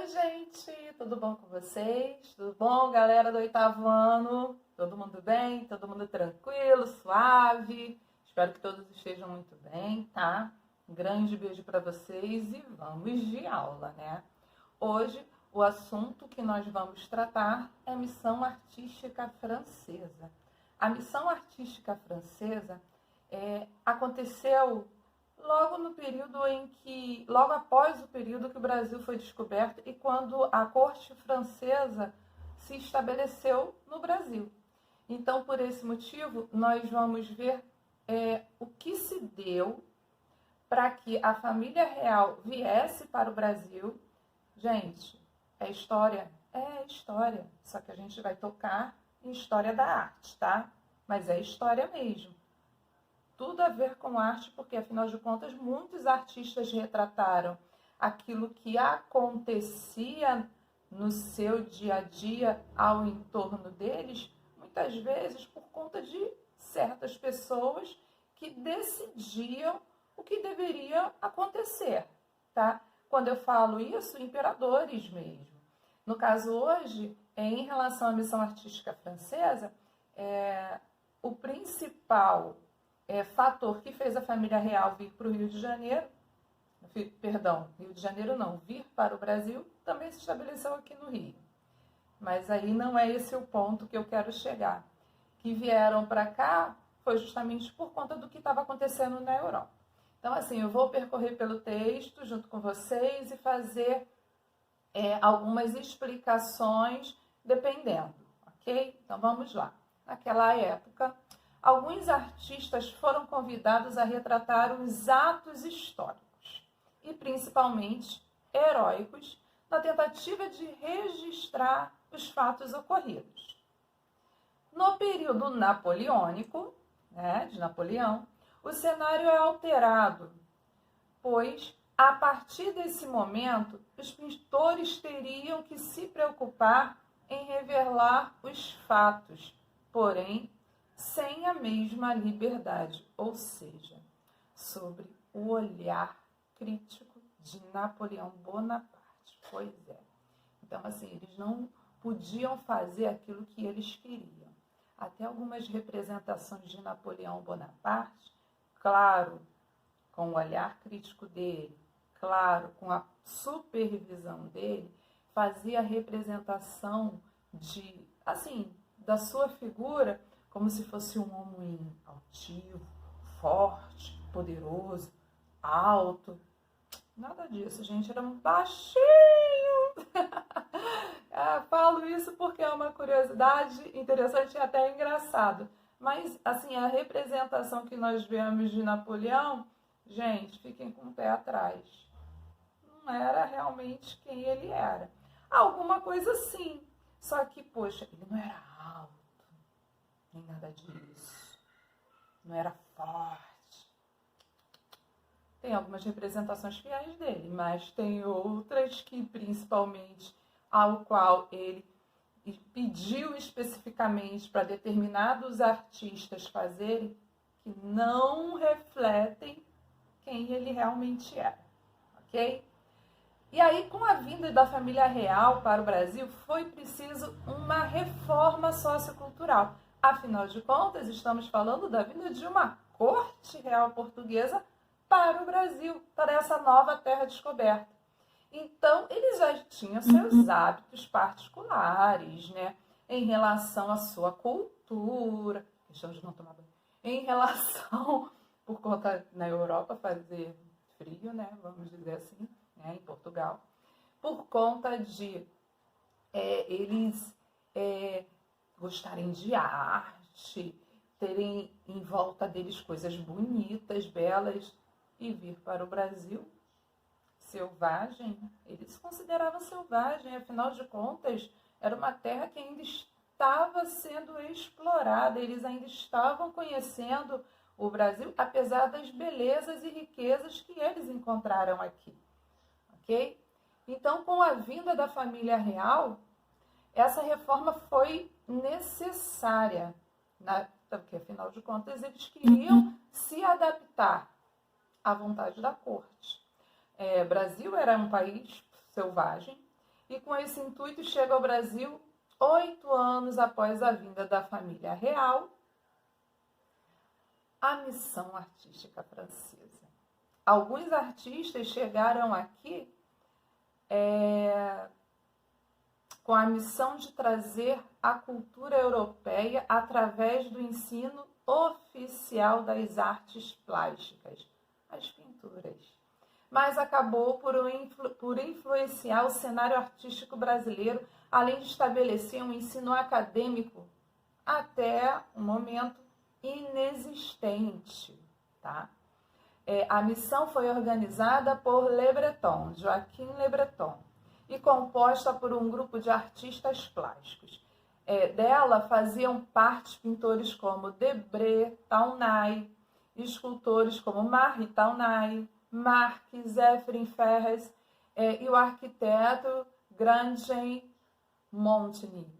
Oi, gente, tudo bom com vocês? Tudo bom, galera do 8º ano? Todo mundo bem? Todo mundo tranquilo, suave? Espero que todos estejam muito bem, tá? Um grande beijo para vocês e vamos de aula, né? Hoje, o assunto que nós vamos tratar é a missão artística francesa. A missão artística francesa aconteceu logo após o período que o Brasil foi descoberto e quando a corte francesa se estabeleceu no Brasil. Então, por esse motivo, nós vamos ver o que se deu para que a família real viesse para o Brasil. Gente, é história? É história, só que a gente vai tocar em história da arte, tá? Mas é história mesmo. Tudo a ver com arte, porque, afinal de contas, muitos artistas retrataram aquilo que acontecia no seu dia a dia ao entorno deles, muitas vezes por conta de certas pessoas que decidiam o que deveria acontecer, tá? Quando eu falo isso, imperadores mesmo. No caso hoje, em relação à missão artística francesa, o principal fator que fez a família real vir para o Rio de Janeiro, vir para o Brasil, também se estabeleceu aqui no Rio. Mas aí não é esse o ponto que eu quero chegar. Que vieram para cá foi justamente por conta do que estava acontecendo na Europa. Então, assim, eu vou percorrer pelo texto junto com vocês e fazer algumas explicações dependendo, ok? Então, vamos lá. Naquela época, alguns artistas foram convidados a retratar os atos históricos e principalmente heróicos na tentativa de registrar os fatos ocorridos. No período napoleônico, de Napoleão, o cenário é alterado, pois a partir desse momento os pintores teriam que se preocupar em revelar os fatos, porém sem a mesma liberdade, ou seja, sobre o olhar crítico de Napoleão Bonaparte. Pois é. Então, assim, eles não podiam fazer aquilo que eles queriam. Até algumas representações de Napoleão Bonaparte, claro, com o olhar crítico dele, claro, com a supervisão dele, fazia a representação da sua figura como se fosse um homem altivo, forte, poderoso, alto. Nada disso, gente, era um baixinho. Falo isso porque é uma curiosidade interessante e até engraçado. Mas, assim, a representação que nós vemos de Napoleão, gente, fiquem com o pé atrás. Não era realmente quem ele era. Alguma coisa sim, só que, poxa, ele não era alto. Nem nada disso. Não era forte. Tem algumas representações fiéis dele, mas tem outras que, principalmente, ao qual ele pediu especificamente para determinados artistas fazerem, que não refletem quem ele realmente era, ok? E aí, com a vinda da família real para o Brasil, foi preciso uma reforma sociocultural. Afinal de contas, estamos falando da vinda de uma corte real portuguesa para o Brasil, para essa nova terra descoberta. Então, eles já tinham seus hábitos particulares, né? Em relação à sua cultura, questão de não tomar banho, em relação, por conta na Europa fazer frio, né? Vamos dizer assim, né? Em Portugal, por conta de eles gostarem de arte, terem em volta deles coisas bonitas, belas, e vir para o Brasil selvagem. Eles se consideravam selvagem, afinal de contas, era uma terra que ainda estava sendo explorada, eles ainda estavam conhecendo o Brasil, apesar das belezas e riquezas que eles encontraram aqui, ok? Então, com a vinda da família real, essa reforma foi necessária, porque, afinal de contas, eles queriam se adaptar à vontade da corte. Brasil era um país selvagem, e com esse intuito chega ao Brasil 8 anos após a vinda da família real, a missão artística francesa. Alguns artistas chegaram aqui com a missão de trazer a cultura europeia através do ensino oficial das artes plásticas, as pinturas. Mas acabou por influenciar o cenário artístico brasileiro, além de estabelecer um ensino acadêmico até um momento inexistente, tá? A missão foi organizada por Le Breton, Joaquim Le Breton, e composta por um grupo de artistas plásticos. Dela faziam parte pintores como Debré, Taunay, escultores como Marie Taunay, Marc Zéphyrin Ferres e o arquiteto Grandjean Montigny.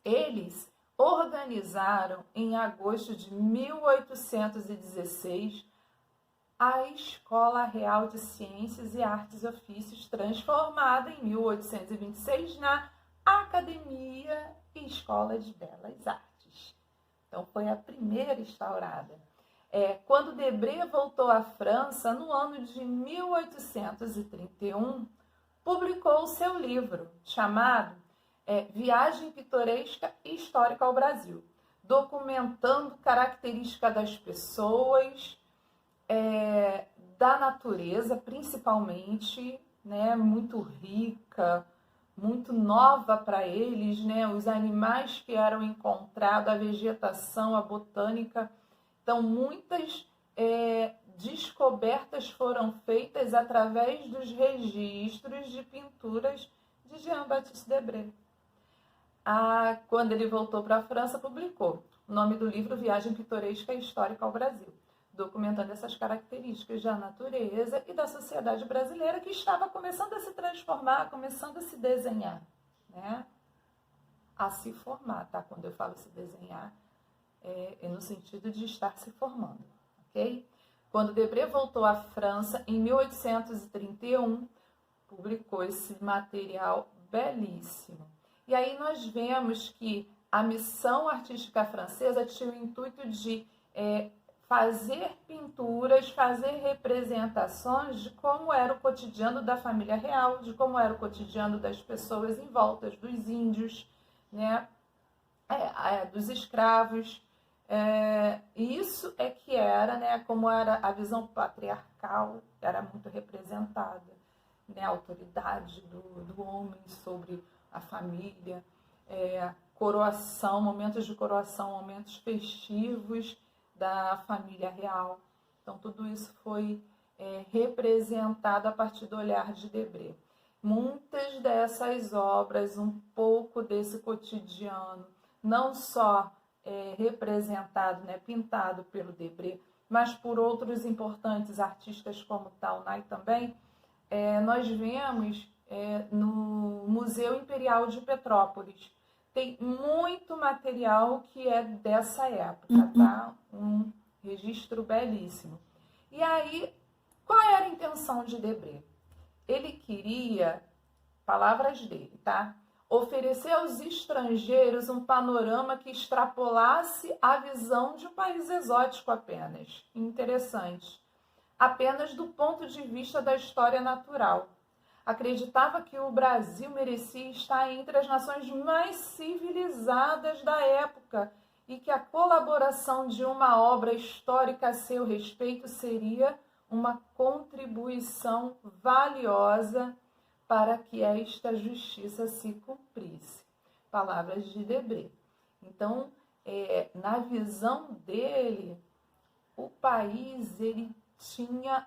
Eles organizaram em agosto de 1816 a Escola Real de Ciências e Artes e Ofícios, transformada em 1826 na Academia e Escola de Belas Artes. Então, foi a primeira instaurada. Quando Debré voltou à França, no ano de 1831, publicou seu livro, chamado Viagem Pitoresca e Histórica ao Brasil, documentando características das pessoas, da natureza, principalmente, né, muito rica, muito nova para eles, né, os animais que eram encontrados, a vegetação, a botânica. Então, muitas descobertas foram feitas através dos registros de pinturas de Jean-Baptiste Debré. Quando ele voltou para a França, publicou o nome do livro Viagem Pitoresca e Histórica ao Brasil, documentando essas características da natureza e da sociedade brasileira que estava começando a se transformar, começando a se desenhar, né? A se formar, tá? Quando eu falo se desenhar, é no sentido de estar se formando, ok? Quando Debré voltou à França, em 1831, publicou esse material belíssimo. E aí nós vemos que a missão artística francesa tinha o intuito de fazer pinturas, fazer representações de como era o cotidiano da família real, de como era o cotidiano das pessoas em volta, dos índios, né? Dos escravos. Isso é que era, né, como era a visão patriarcal, era muito representada, né, a autoridade do homem sobre a família, coroação, momentos de coroação, momentos festivos da família real. Então, tudo isso foi representado a partir do olhar de Debré. Muitas dessas obras, um pouco desse cotidiano, não só representado, né, pintado pelo Debré, mas por outros importantes artistas como Taunay também, nós vemos no Museu Imperial de Petrópolis. Tem muito material que é dessa época, tá? Um registro belíssimo. E aí, qual era a intenção de Debré? Ele queria, palavras dele, tá? Oferecer aos estrangeiros um panorama que extrapolasse a visão de um país exótico apenas. Interessante. Apenas do ponto de vista da história natural. Acreditava que o Brasil merecia estar entre as nações mais civilizadas da época e que a colaboração de uma obra histórica a seu respeito seria uma contribuição valiosa para que esta justiça se cumprisse. Palavras de Debré. Então, na visão dele, o país ele tinha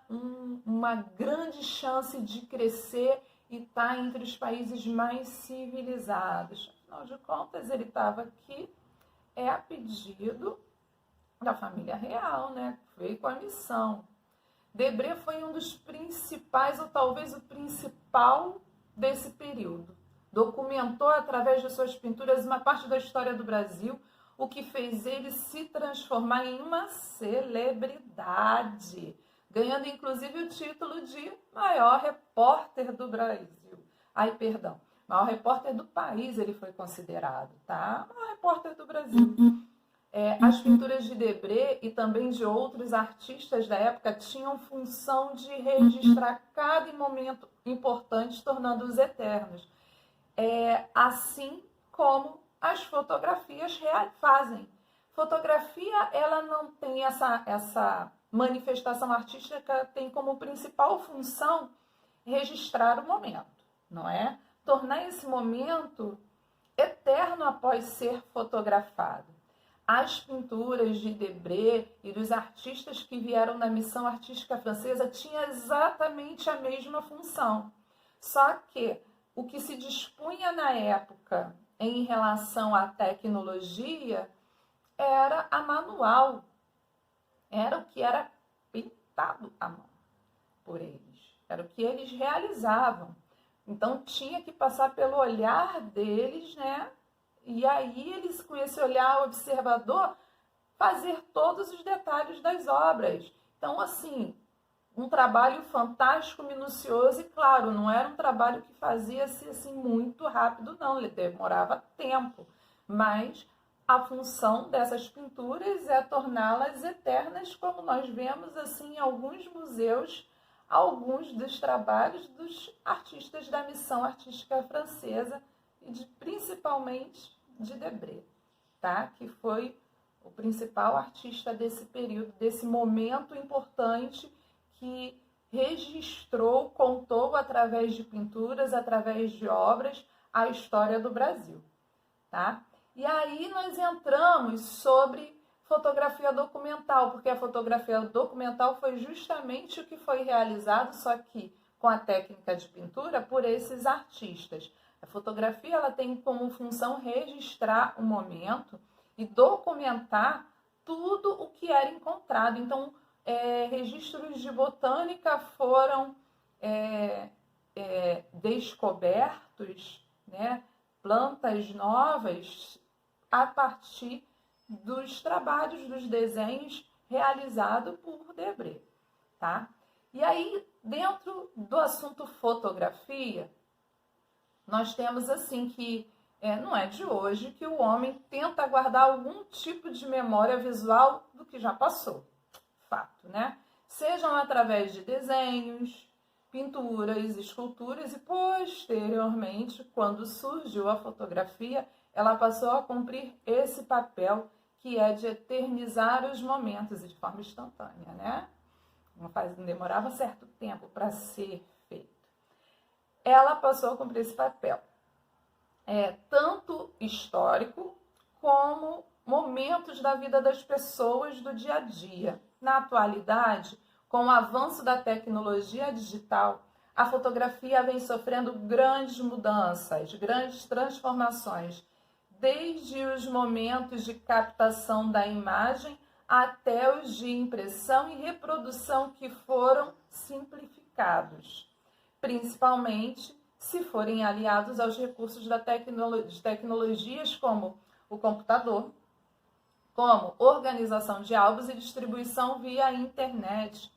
uma grande chance de crescer e estar entre os países mais civilizados. Afinal de contas, ele estava aqui a pedido da família real, né? Veio com a missão. Debré foi um dos principais, ou talvez o principal desse período. Documentou através de suas pinturas uma parte da história do Brasil, o que fez ele se transformar em uma celebridade, ganhando inclusive o título de maior repórter do Brasil. Ai, perdão. Maior repórter do país ele foi considerado, tá? Maior repórter do Brasil. As pinturas de Debré e também de outros artistas da época tinham função de registrar cada momento importante, tornando-os eternos. Assim como as fotografias fazem. Fotografia, ela não tem essa manifestação artística, tem como principal função registrar o momento, não é? Tornar esse momento eterno após ser fotografado. As pinturas de Debré e dos artistas que vieram da missão artística francesa tinham exatamente a mesma função. Só que o que se dispunha na época em relação à tecnologia era a manual. Era o que era pintado à mão por eles. Era o que eles realizavam. Então tinha que passar pelo olhar deles, né? E aí eles, com esse olhar observador, fazer todos os detalhes das obras. Então, assim, um trabalho fantástico, minucioso e, claro, não era um trabalho que fazia-se assim muito rápido, não. Ele demorava tempo. Mas a função dessas pinturas é torná-las eternas, como nós vemos assim em alguns museus, alguns dos trabalhos dos artistas da missão artística francesa, e principalmente de Debré, tá? Que foi o principal artista desse período, desse momento importante que registrou, contou através de pinturas, através de obras, a história do Brasil, tá? E aí nós entramos sobre fotografia documental, porque a fotografia documental foi justamente o que foi realizado, só que com a técnica de pintura, por esses artistas. A fotografia ela tem como função registrar o momento e documentar tudo o que era encontrado. Então, registros de botânica foram descobertos, né? Plantas novas a partir dos trabalhos, dos desenhos realizados por Debré, tá? E aí, dentro do assunto fotografia, nós temos assim que não é de hoje que o homem tenta guardar algum tipo de memória visual do que já passou. Fato, né? Sejam através de desenhos, pinturas, esculturas e posteriormente, quando surgiu a fotografia, ela passou a cumprir esse papel que é de eternizar os momentos e de forma instantânea, né? Não demorava certo tempo para ser feito. Ela passou a cumprir esse papel, tanto histórico como momentos da vida das pessoas do dia a dia. Na atualidade, com o avanço da tecnologia digital, a fotografia vem sofrendo grandes mudanças, grandes transformações, desde os momentos de captação da imagem até os de impressão e reprodução que foram simplificados, principalmente se forem aliados aos recursos de tecnologias como o computador, como organização de álbuns e distribuição via internet.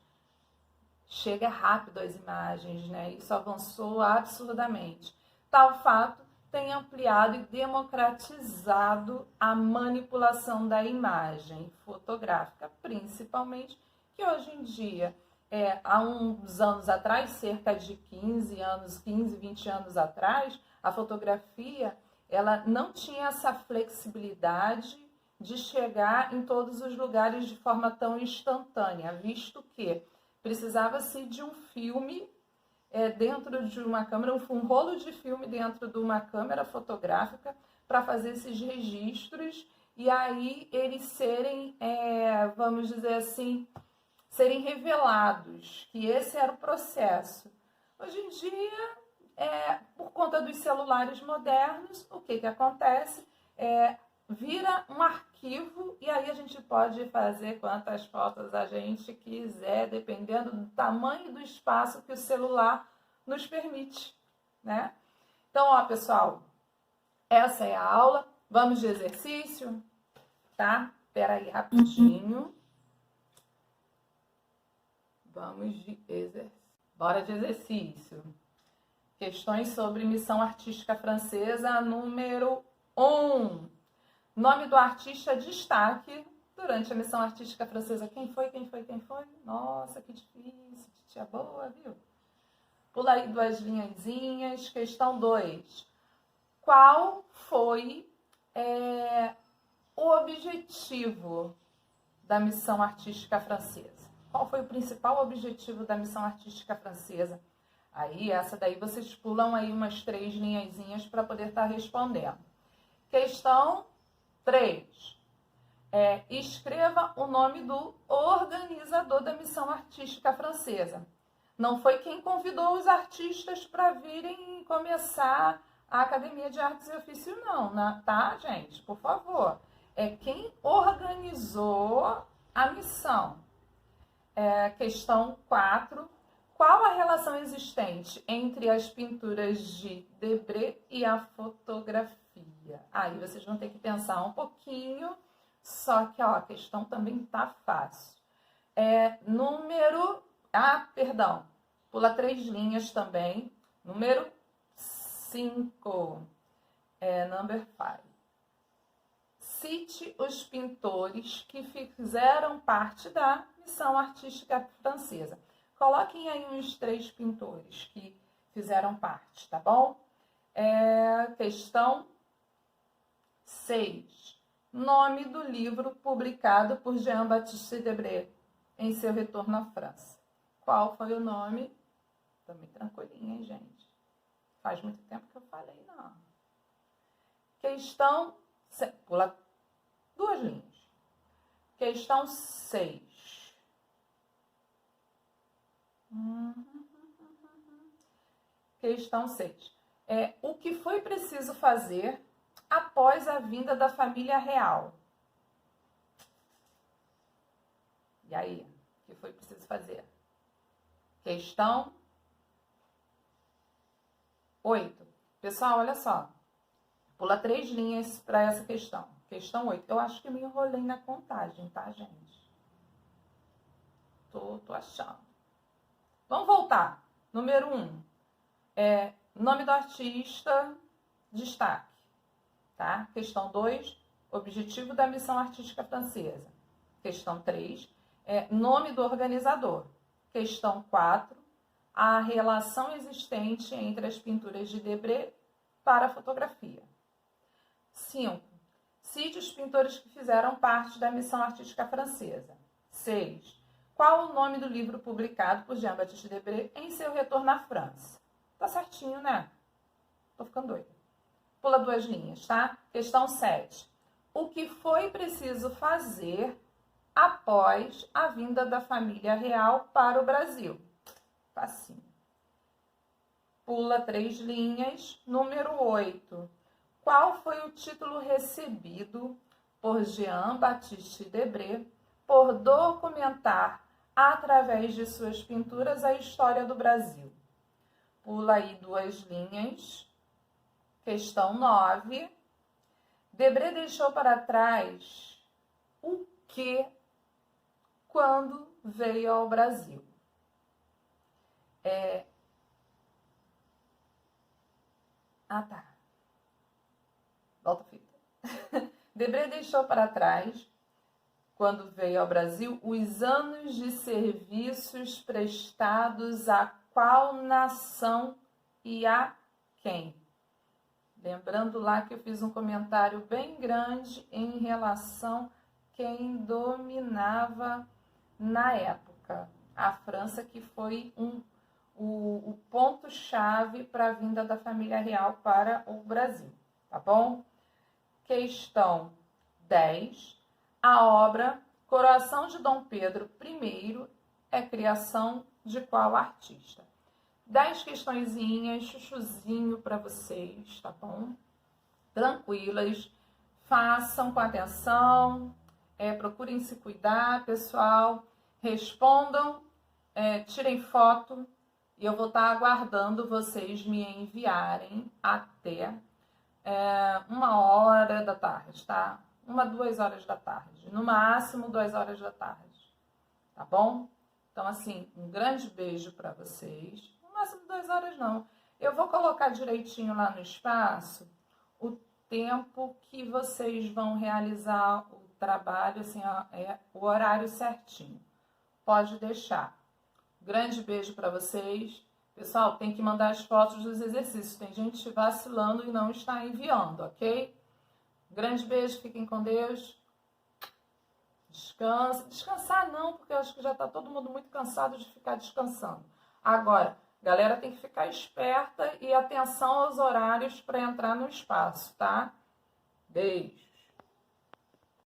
Chega rápido as imagens, né? Isso avançou absurdamente. Tal fato tem ampliado e democratizado a manipulação da imagem fotográfica, principalmente que hoje em dia, há uns anos atrás, cerca de 15, 20 anos atrás, a fotografia ela não tinha essa flexibilidade de chegar em todos os lugares de forma tão instantânea, visto que precisava-se de um filme dentro de uma câmera, um rolo de filme dentro de uma câmera fotográfica para fazer esses registros e aí eles serem, vamos dizer assim, serem revelados, que esse era o processo. Hoje em dia, por conta dos celulares modernos, o que acontece? Vira um arquivo e aí a gente pode fazer quantas fotos a gente quiser, dependendo do tamanho do espaço que o celular nos permite, né? Então, ó, pessoal, essa é a aula. Vamos de exercício, tá? Espera aí rapidinho. Vamos de exercício. Bora de exercício. Questões sobre missão artística francesa, número 1. Nome do artista destaque durante a missão artística francesa. Quem foi? Nossa, que difícil. Tia boa, viu? Pula aí 2 linhazinhas. Questão 2. Qual foi o objetivo da missão artística francesa? Qual foi o principal objetivo da missão artística francesa? Aí, essa daí vocês pulam aí umas 3 linhazinhas para poder estar respondendo. Questão 3. Escreva o nome do organizador da missão artística francesa. Não foi quem convidou os artistas para virem começar a Academia de Artes e Ofício, não, tá, gente? Por favor. É quem organizou a missão. Questão 4. Qual a relação existente entre as pinturas de Debré e a fotografia? Aí vocês vão ter que pensar um pouquinho, só que a questão também tá fácil. Pula 3 linhas também. Número 5. Number 5. Cite os pintores que fizeram parte da missão artística francesa. Coloquem aí uns 3 pintores que fizeram parte, tá bom? Questão 6. Nome do livro publicado por Jean-Baptiste Debré em seu retorno à França. Qual foi o nome? Também tranquilinho, hein, gente? Faz muito tempo que eu falei, não. Questão... Pula 2 linhas. Questão 6. Questão 6. O que foi preciso fazer após a vinda da família real? E aí? O que foi preciso fazer? Questão 8. Pessoal, olha só. Pula 3 linhas para essa questão. Questão 8. Eu acho que me enrolei na contagem, tá, gente? Tô achando. Vamos voltar. Número 1. Nome do artista, destaque. Tá? Questão 2. Objetivo da missão artística francesa. Questão 3. Nome do organizador. Questão 4. A relação existente entre as pinturas de Debré para a fotografia. 5. Cite os pintores que fizeram parte da missão artística francesa. 6. Qual o nome do livro publicado por Jean-Baptiste Debré em seu retorno à França? Tá certinho, né? Tô ficando doida. Pula 2 linhas, tá? Questão 7. O que foi preciso fazer após a vinda da família real para o Brasil? Facinho. Pula 3 linhas. Número 8. Qual foi o título recebido por Jean-Baptiste Debré por documentar, através de suas pinturas, a história do Brasil? Pula aí 2 linhas. Questão 9. Debré deixou para trás o que quando veio ao Brasil? Tá. Volta a fita. Debré deixou para trás, quando veio ao Brasil, os anos de serviços prestados a qual nação e a quem? Lembrando lá que eu fiz um comentário bem grande em relação a quem dominava na época. A França, que foi o ponto-chave para a vinda da família real para o Brasil. Tá bom? Questão 10. A obra Coroação de Dom Pedro I é criação de qual artista? 10 questõezinhas, chuchuzinho para vocês, tá bom? Tranquilas, façam com atenção, procurem se cuidar, pessoal, respondam, tirem foto e eu vou estar aguardando vocês me enviarem até 1h da tarde, tá? 1, 2 horas da tarde, no máximo 2 horas da tarde, tá bom? Então, assim, um grande beijo para vocês. No máximo 2 horas não. Eu vou colocar direitinho lá no espaço o tempo que vocês vão realizar o trabalho, assim, o horário certinho. Pode deixar. Grande beijo para vocês. Pessoal, tem que mandar as fotos dos exercícios. Tem gente vacilando e não está enviando, ok? Grande beijo, fiquem com Deus. Descansa. Descansar não, porque eu acho que já está todo mundo muito cansado de ficar descansando. Agora, galera tem que ficar esperta e atenção aos horários para entrar no espaço, tá? Beijo.